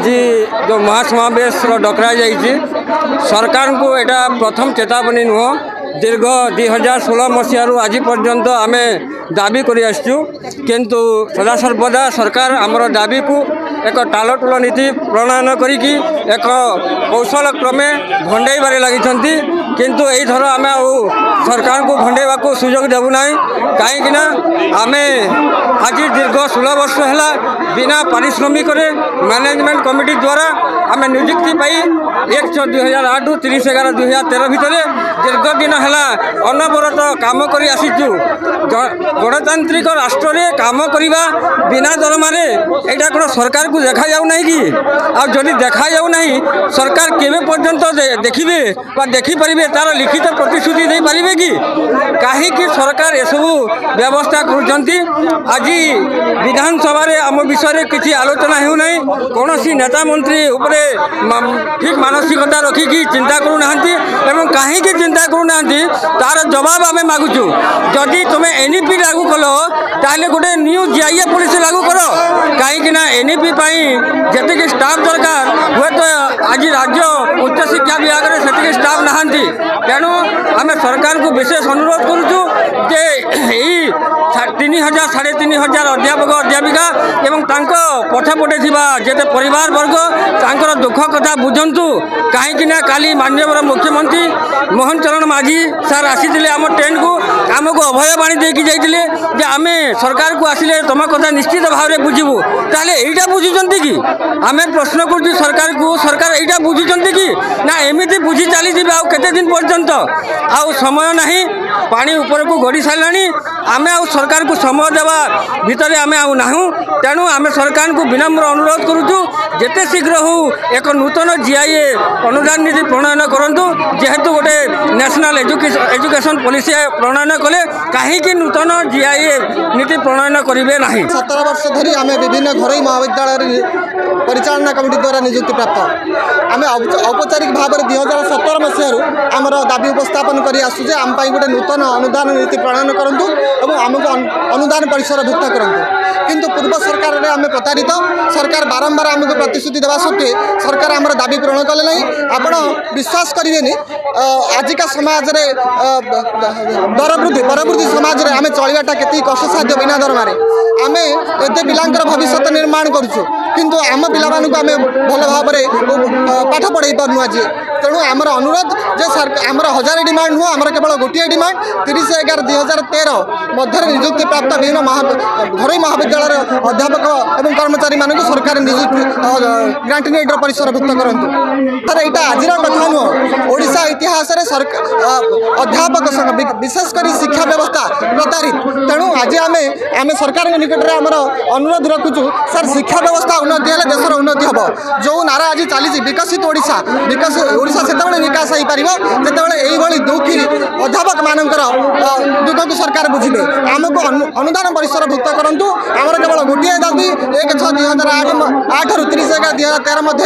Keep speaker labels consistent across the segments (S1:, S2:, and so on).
S1: आज जो महासमावेश डकरा सरकार को एटा प्रथम चेतावनी नुह दीर्घ 2016 मसीह आज पर्यंत आम दाबी कर किंतु सदासर्वदा सरकार आमर दाबी को एक टालटुल नीति प्रणयन करी एक कौशल क्रमे भंडेबारे लगी किंतु यही थर आम सरकार को भंडेवा को सुजोग देवुना कहीं आम आज दीर्घ 16 वर्ष है बिना पारिश्रमिक मैनेजमेंट कमिटी द्वारा आम नियुक्ति पाई 1/2008 रु 30/11/2013 भितर दीर्घ दिन है अनवरत काम कर आसीचु। गणतांत्रिक राष्ट्र रे काम करवा बिना दरमारे यहाँ कौन सरकार को देखा जाऊना कि आदि देखा जाऊना सरकार केवे पर्यंत देखिए देखिपारे तार लिखित प्रतिश्रुति दे पारे कि कहीं सरकार यसबू व्यवस्था करुँच। आज विधानसभा आम विषय किसी आलोचना होना कौन नेता मंत्री उपरे ठीक मानसिकता रखिकी चिंता करूना कहीं चिंता करूना तार जवाब आम मागुचु। जदि तुम्हें एनईपी लागू कल ताले गोटे न्यू जीआईए पॉलिसी लागू कर कहीं एनईपी जी स्टाफ दरकार हुए तो आज राज्य उच्च शिक्षा विभाग में से स्टाफ नहांती तेणु आम सरकार को विशेष अनुरोध करुचु जे 3000 3500 अध्यापक अध्यापिका एवं पछपटे जिते परिवार वर्ग तांकर दुख कथा बुझंतु कहीं काली माननीय मुख्यमंत्री मोहन चरण माझी सार आसी आम टेंट को आमको अभयवाणी देकी जाइए आम सरकार को आसिले तुम कथा निश्चित भाव में बुझू ताले यहीटा बुझुंट कि आम प्रश्न कर सरकार को सरकार यहीटा बुझुंट कि ना एमती बुझी चली आते दिन पर्यंत आउ समय नहीं पानी ऊपर को गड़ी सारे आम आ सरकार को समय देवा भितर आम आउ तेणु आम सरकार को विनम्र अनुरोध करुचु जेते शीघ्र हो एक नूतन जीआईए अनुदान नीति प्रणयन करूँ जेहेतु गोटे नेशनल एजुकेशन पॉलिसी प्रणयन कले कहीं नूतन जीआईए नीति प्रणयन करेंगे ना।
S2: 17 वर्ष धरी आम विभिन्न घरोई महाविद्यालय परिचालना कमिटी द्वारा नियुक्ति प्राप्त आम औपचारिक भाव में 2017 मसीह आमर दाबी उपस्थापन कर आसुचे आम गोटे नूतन अनुदान नीति प्रणयन करूँ और आमको अनुदान परिसरभुक्त करूँ किंतु पूर्व सरकार में आम प्रतारित सरकार बारंबार आमको प्रतिश्रुति देवा सत्वे सरकार आमर दाबी पूरण कले ना। आपण विश्वास करेंगे आजिका समाज रे दरवृद्धि परवृद्धि समाज रे आम चलवाटा के कष्ट साध्य बिना दरमारे आम एत पिलांकर भविष्य निर्माण करूँ किंतु आम पिला आम भल भाव में पाठ पढ़ाई पार्नु आज तेणु आमर अनुरोध जे आमर 1000 डिमांड नुह आमर केवल गोटे डिमांड 30/11/2013 मध्य नियुक्ति प्राप्त विभिन्न घरोई महाविद्यालय अध्यापक और कर्मचारी मानक सरकार नियुक्ति ग्रांट नीडर परिसरभुक्त करूँ सर यहाँ आज कथा नुह ओडिशा इतिहास अध्यापक संघ विशेषकर शिक्षा व्यवस्था प्रतारित तेणु आज आम सरकार निकट में आमर अनुरोध रखुचु सर शिक्षा व्यवस्था उन्नति है देशर उन्नति हम जो नारा आज चली विकसित ओडिशा ओडिशा से विकास हो पार जो दुखी अध्यापक मानकर दुख को सरकार बुझे आमको अनुदान परिसरभुक्त करूँ आमर केवल गोटे दाबी 1/6/2008 रु 30/11/2013 मध्य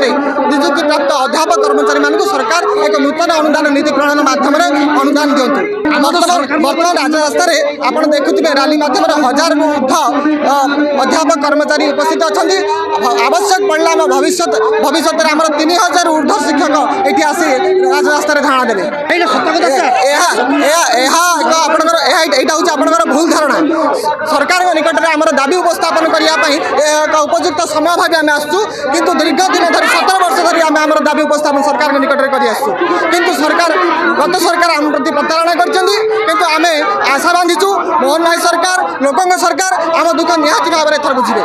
S2: नियुक्ति प्राप्त अध्यापक कर्मचारी मानक सरकार एक नूतन अनुदान नीति प्रणयन माध्यम अनुदान दिंतु। बर्तमान राजरास्ता आप देखुए रैली माध्यम 1000 ऊर्ध अध्यापक कर्मचारी उपस्थित अच्छा आवश्यक पड़ला भविष्य में आम 3000 ऊर्ध शिक्षक ये आसी राजरास्ता धारणा देवे यहाँ भूल धारणा सरकार निकट में आम दाबी उपस्थापन करने एक उपयुक्त समय भाव आम आसु किंतु दीर्घ दिन धरी 17 वर्ष धरी आम आम दाबी उपस्थापन सरकार निकट में कर सरकार गत सरकार आम प्रति प्रतारणा कर आम आशा बांधीचु मोहन भाई सरकार लोकों सरकार आम दुख निहाती भाव में बुझे।